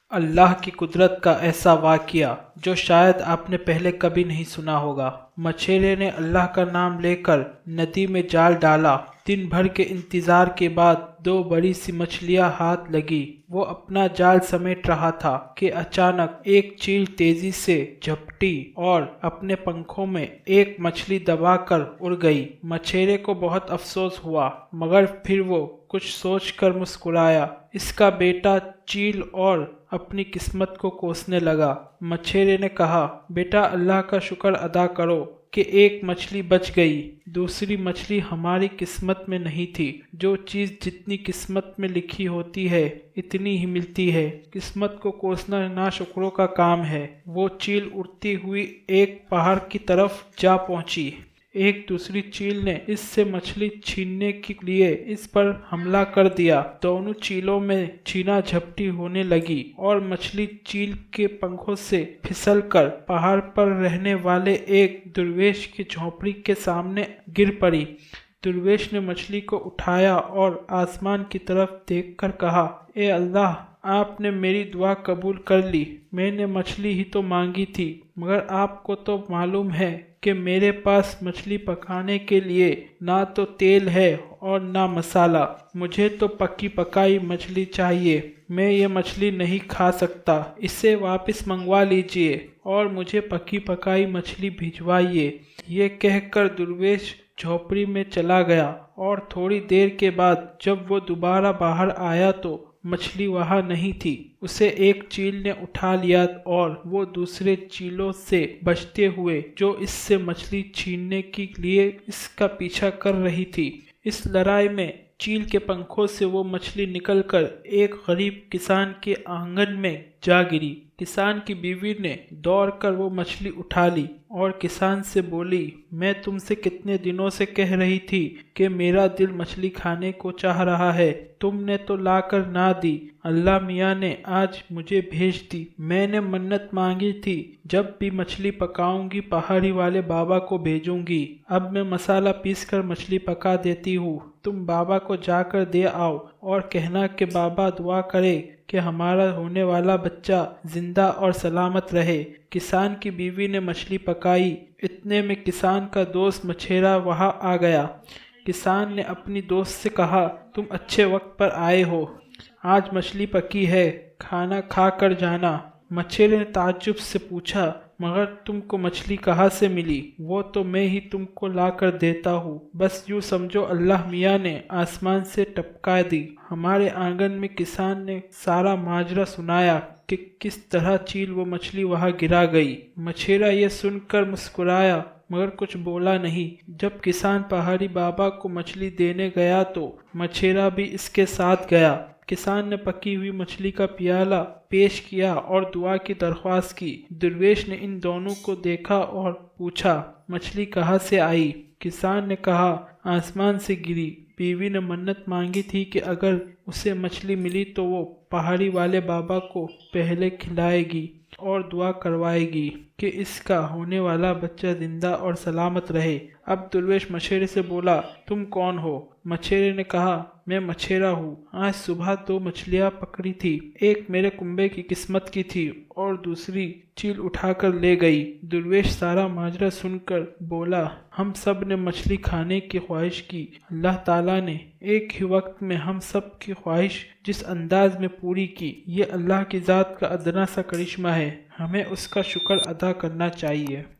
اللہ کی قدرت کا ایسا واقعہ جو شاید آپ نے پہلے کبھی نہیں سنا ہوگا۔ مچھیرے نے اللہ کا نام لے کر ندی میں جال ڈالا۔ دن بھر کے انتظار کے بعد دو بڑی سی مچھلیاں ہاتھ لگی۔ وہ اپنا جال سمیٹ رہا تھا کہ اچانک ایک چیل تیزی سے جھپٹی اور اپنے پنکھوں میں ایک مچھلی دبا کر اڑ گئی۔ مچھیرے کو بہت افسوس ہوا، مگر پھر وہ کچھ سوچ کر مسکرایا۔ اس کا بیٹا چیل اور اپنی قسمت کو کوسنے لگا۔ مچھیرے نے کہا، بیٹا اللہ کا شکر ادا کرو کہ ایک مچھلی بچ گئی، دوسری مچھلی ہماری قسمت میں نہیں تھی۔ جو چیز جتنی قسمت میں لکھی ہوتی ہے اتنی ہی ملتی ہے۔ قسمت کو کوسنا ناشکروں کا کام ہے۔ وہ چیل اڑتی ہوئی ایک پہاڑ کی طرف جا پہنچی۔ ایک دوسری چیل نے اس سے مچھلی چھیننے کے لیے اس پر حملہ کر دیا۔ دونوں چیلوں میں چھینا جھپٹی ہونے لگی اور مچھلی چیل کے پنکھوں سے پھسل کر پہاڑ پر رہنے والے ایک درویش کی جھونپڑی کے سامنے گر پڑی۔ درویش نے مچھلی کو اٹھایا اور آسمان کی طرف دیکھ کر کہا، اے اللہ، آپ نے میری دعا قبول کر لی۔ میں نے مچھلی ہی تو مانگی تھی، مگر آپ کو تو معلوم ہے کہ میرے پاس مچھلی پکانے کے لیے نہ تو تیل ہے اور نہ مسالہ۔ مجھے تو پکی پکائی مچھلی چاہیے۔ میں یہ مچھلی نہیں کھا سکتا۔ اسے واپس منگوا لیجئے اور مجھے پکی پکائی مچھلی بھجوائیے۔ یہ کہہ کر درویش جھونپڑی میں چلا گیا اور تھوڑی دیر کے بعد جب وہ دوبارہ باہر آیا تو مچھلی وہاں نہیں تھی۔ اسے ایک چیل نے اٹھا لیا اور وہ دوسرے چیلوں سے بچتے ہوئے جو اس سے مچھلی چھیننے کے لیے اس کا پیچھا کر رہی تھی۔ اس لڑائی میں چیل کے پنکھوں سے وہ مچھلی نکل کر ایک غریب کسان کے آنگن میں جا گری۔ کسان کی بیوی نے دوڑ کر وہ مچھلی اٹھا لی اور کسان سے بولی، میں تم سے کتنے دنوں سے کہہ رہی تھی کہ میرا دل مچھلی کھانے کو چاہ رہا ہے، تم نے تو لا کر نہ دی۔ اللہ میاں نے آج مجھے بھیج دی۔ میں نے منت مانگی تھی، جب بھی مچھلی پکاؤں گی پہاڑی والے بابا کو بھیجوں گی۔ اب میں مسالہ پیس کر مچھلی پکا دیتی ہوں، تم بابا کو جا کر دے آؤ اور کہنا کہ بابا دعا کرے کہ ہمارا ہونے والا بچہ زندہ اور سلامت رہے۔ کسان کی بیوی نے مچھلی پکائی۔ اتنے میں کسان کا دوست مچھیرا وہاں آ گیا۔ کسان نے اپنی دوست سے کہا، تم اچھے وقت پر آئے ہو، آج مچھلی پکی ہے، کھانا کھا کر جانا۔ مچھیرے نے تعجب سے پوچھا، مگر تم کو مچھلی کہاں سے ملی؟ وہ تو میں ہی تم کو لا کر دیتا ہوں، بس یوں سمجھو اللہ میاں نے آسمان سے ٹپکا دی۔ ہمارے آنگن میں کسان نے سارا ماجرا سنایا کہ کس طرح چیل وہ مچھلی وہاں گرا گئی۔ مچھیرا یہ سن کر مسکرایا مگر کچھ بولا نہیں۔ جب کسان پہاڑی بابا کو مچھلی دینے گیا تو مچھیرا بھی اس کے ساتھ گیا۔ کسان نے پکی ہوئی مچھلی کا پیالہ پیش کیا اور دعا کی درخواست کی۔ درویش نے ان دونوں کو دیکھا اور پوچھا، مچھلی کہاں سے آئی؟ کسان نے کہا، آسمان سے گری۔ بیوی نے منت مانگی تھی کہ اگر اسے مچھلی ملی تو وہ پہاڑی والے بابا کو پہلے کھلائے گی اور دعا کروائے گی کہ اس کا ہونے والا بچہ زندہ اور سلامت رہے۔ اب درویش مچھیرے سے بولا، تم کون ہو؟ مچھیرے نے کہا، میں مچھیرا ہوں، آج صبح دو مچھلیاں پکڑی تھی، ایک میرے کنبے کی قسمت کی تھی اور دوسری چیل اٹھا کر لے گئی۔ درویش سارا ماجرا سن کر بولا، ہم سب نے مچھلی کھانے کی خواہش کی، اللہ تعالیٰ نے ایک ہی وقت میں ہم سب کی خواہش جس انداز میں پوری کی، یہ اللہ کی ذات کا ادنا سا کرشمہ ہے، ہمیں اس کا شکر ادا کرنا چاہیے۔